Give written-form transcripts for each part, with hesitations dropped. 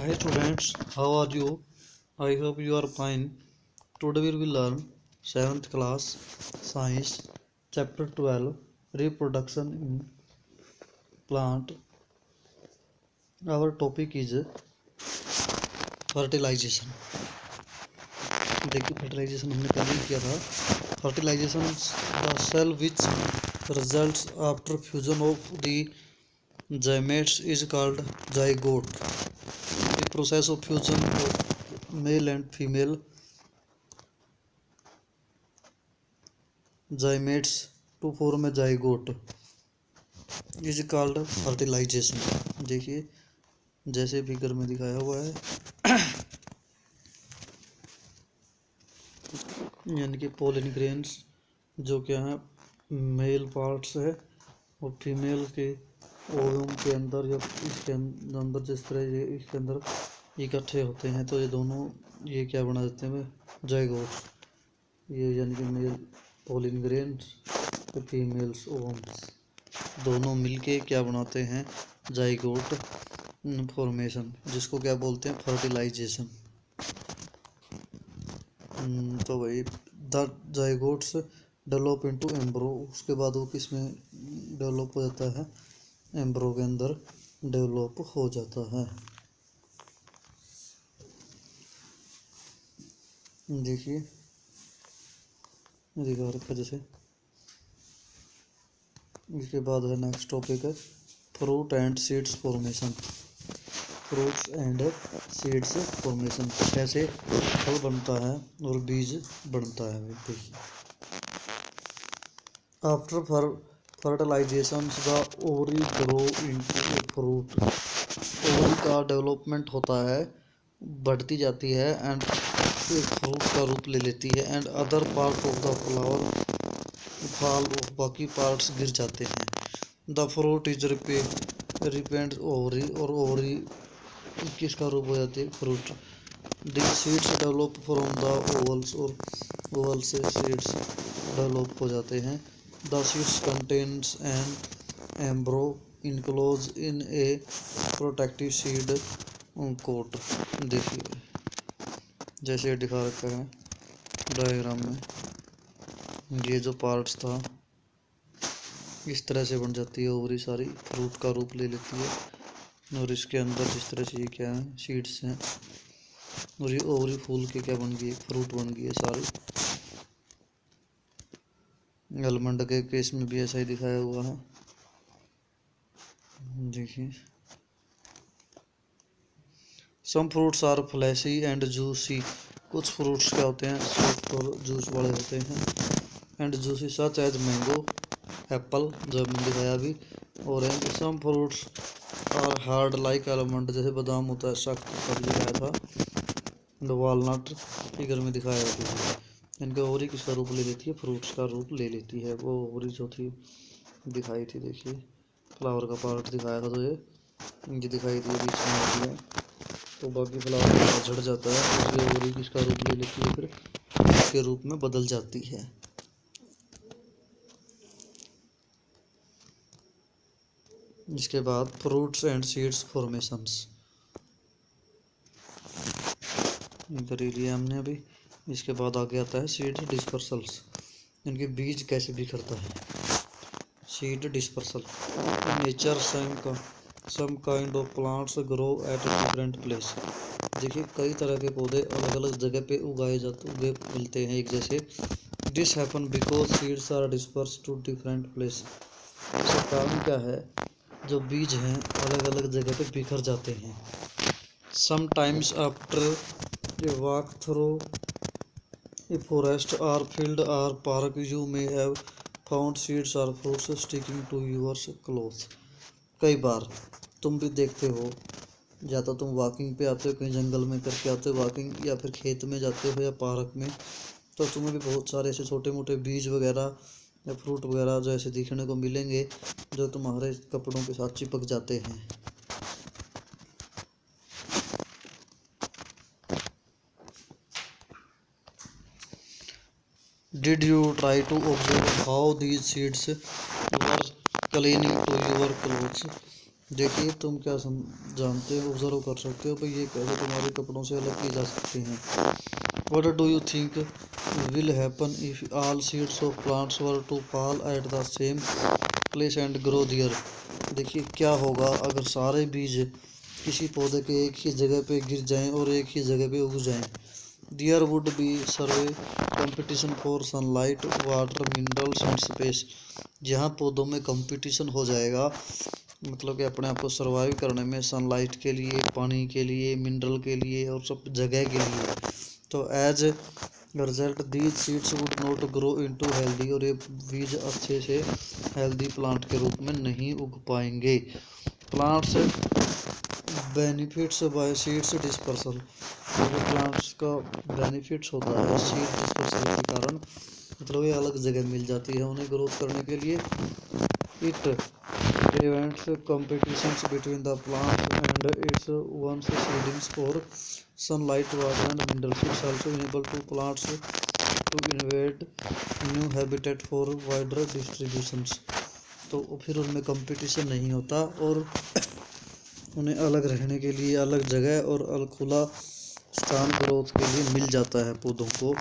Hi students, how are you? I hope you are fine. Today we will learn 7th class Science Chapter 12 Reproduction in Plant. Our topic is fertilization. देखिए fertilization हमने पहले ही किया था. Fertilization the cell which results after fusion of the gametes is called zygote. The process of fusion of male and female gametes to form a zygote is called fertilization. देखिए जैसे figure में दिखाया हुआ है यानी कि पोलन ग्रेन्स जो क्या है मेल पार्ट्स है और फीमेल के ओवम के अंदर या इसके अंदर जिस तरह ये इसके अंदर इकट्ठे होते हैं तो ये दोनों ये क्या बना देते हैं जाइगोट. ये यानी कि मेल पोलन ग्रेन्स और फीमेल्स ओवम्स दोनों मिलके क्या बनाते हैं जाइगोट फॉर्मेशन, जिसको क्या बोलते हैं फर्टिलाइजेशन. तो भाई द जाइगोट्स डेवलप इनटू एम्ब्रो, उसके बाद वो किस में डेवलप हो जाता है एम्ब्रो के अंदर डेवलप हो जाता है. देखिए दिखा रखा जैसे. इसके बाद है नेक्स्ट टॉपिक है fruit and seeds formation. Fruits and seeds formation, कैसे फल बनता है और बीज बनता है. देखिए after fertilization the ovary grow into a fruit. Ovary का डेवलपमेंट होता है, बढ़ती जाती है एंड एक फ्रूट का रूप ले लेती है and other part of the flower fall off, बाकी पार्ट्स गिर जाते हैं. The fruit is ripened ovary, और ओवरी किसका रूप हो जाती है fruit. The seeds develop from the ovules, और ओवल से सीड्स डेवलप हो जाते हैं. The seeds contains an embryo enclose in a protective seed coat. देखिए जैसे दिखा रखा है डायग्राम में, ये जो पार्ट्स था इस तरह से बन जाती है ओवरी सारी, फ्रूट का रूप ले लेती है और इसके अंदर जिस तरह से ये क्या है सीड्स हैं और ये ओवरी फूल के क्या बन गई फ्रूट बन गई है सारी. आलमंड के केस में भी ऐसा ही दिखाया हुआ है. देखिए some fruits are fleshy and juicy. कुछ फ्रूट्स क्या होते हैं सॉफ्ट और जूस वाले होते हैं. And juicy such as mango apple जो मैंने दिखाया अभी. Orange. Some fruits are hard like almond, जैसे बादाम होता है सख्त, कभी दिखाया था. वॉलनट फिगर में दिखाया है. इनके ओवरी किसका रूप ले लेती है फ्रूट्स का रूप ले लेती है. वो ओवरी जो थी दिखाई थी, देखिए फ्लावर का पार्ट दिखाया था तो ये दिखाई थी बीच में होती है तो बाकी फ्लावर झड़ जाता है, उसके ओवरी किसका रूप ले लेती है फिर इसके रूप में बदल जाती है. इसके बाद फ्रूट्स एंड सीड्स फॉर्मेशंस इधर ही लिया हमने अभी. इसके बाद आगे आता है सीड डिस्पर्सल्स, इनके बीज कैसे बिखरता है. Seed dispersal nature some kind of plants grow at different place. देखिए कई तरह के पौधे अलग अलग जगह पे उगे मिलते हैं एक जैसे. This happen because seeds are disperse to different place. इसका कारण क्या है, जो बीज हैं अलग अलग जगह पे बिखर जाते हैं. Sometimes after a walk through a forest और फील्ड और park you may have found seeds और fruits sticking to your cloth. कई बार तुम भी देखते हो, या तो तुम वॉकिंग पे आते हो कहीं जंगल में करके आते हो वॉकिंग, या फिर खेत में जाते हो या पार्क में, तो तुम्हें भी बहुत सारे ऐसे छोटे मोटे बीज वगैरह या फ्रूट वगैरह जो ऐसे दिखने को मिलेंगे जो तुम्हारे कपड़ों के साथ चिपक जाते हैं. Did you try to observe how these seeds were clinging to your clothes? देखिए तुम क्या जानते हो, ऑब्जर्व कर सकते हो भाई ये कैसे तुम्हारे कपड़ों से अलग की जा सकती हैं। What do you think will happen if all seeds of plants were to fall at the same place and grow there? देखिए क्या होगा अगर सारे बीज किसी पौधे के एक ही जगह पे गिर जाएं और एक ही जगह पे उग जाएं। There would be survey competition for sunlight, water, minerals and space। जहाँ पौधों में कंपटीशन हो जाएगा, मतलब कि अपने आप को सर्वाइव करने में सनलाइट के लिए, पानी के लिए, मिनरल के लिए और सब जगह के लिए। तो as result these seeds would not grow into healthy, और ये बीज अच्छे से हेल्दी प्लांट के रूप में नहीं उग पाएंगे। Plants benefits by seeds dispersal, जो प्लांट्स का बेनिफिट्स होता है सीड डिस्पर्सल के कारण, मतलब ये अलग जगह मिल जाती है उन्हें ग्रोथ करने के लिए। It prevents competitions between the plant and its own seedings for sunlight, water and minerals. It's also enable to plants to invade new habitat for wider distributions। तो फिर उनमें कंपटीशन नहीं होता और उन्हें अलग रहने के लिए अलग जगह और खुला स्थान ग्रोथ के लिए मिल जाता है पौधों को।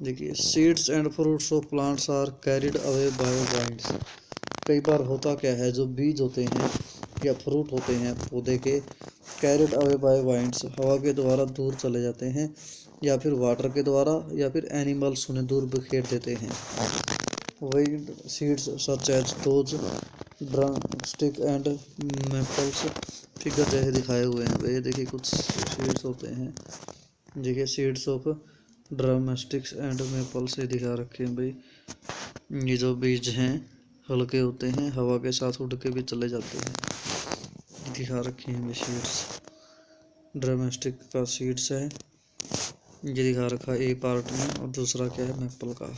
देखिए seeds and fruits of plants are carried away by winds. कई बार होता क्या है, जो बीज होते हैं या फ्रूट होते हैं पौधे के, कैरिड अवे बाय वाइंड्स, हवा के द्वारा दूर चले जाते हैं, या फिर वाटर के द्वारा, या फिर एनिमल्स उन्हें दूर बिखेर देते हैं। Wind seeds such as those drumstick and maples, figure जैसे दिखाए हुए हैं भाई, देखिए कुछ सीड्स होते हैं, देखिए seeds of drumsticks and Maples ये दिखा रखे हैं भाई। ये जो बीज हैं हल्के होते हैं, हवा के साथ उड़ के भी चले जाते हैं, दिखा रखे हैं सीड्स। ड्रमस्टिक का सीड्स है ये दिखा रखा है ए पार्ट में, और दूसरा क्या है मैपल का,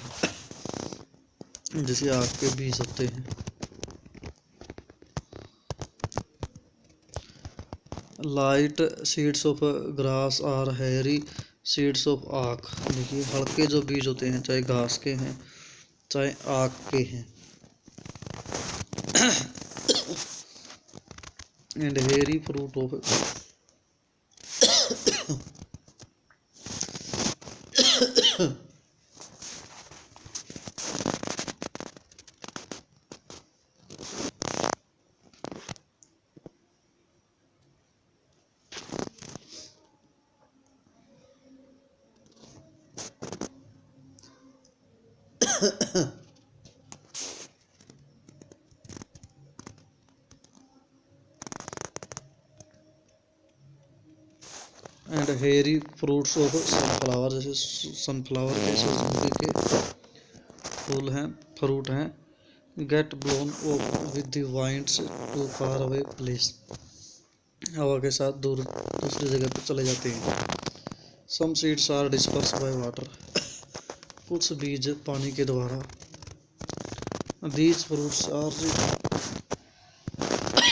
जैसे आग के बीज होते हैं। Light seeds of grass are hairy seeds of aak, देखिए हल्के जो बीज होते हैं, चाहे घास के हैं चाहे आक के हैं। And hairy fruit of and hairy fruits of sunflower, जैसे सनफ्लावर के, सूरजमुखी के फूल हैं, फ्रूट हैं। Get blown off with the winds to far away place, हवा के साथ दूर दूसरी जगह पर चले जाते हैं। Some seeds are disperse by water, कुछ बीज पानी के द्वारा। These fruits are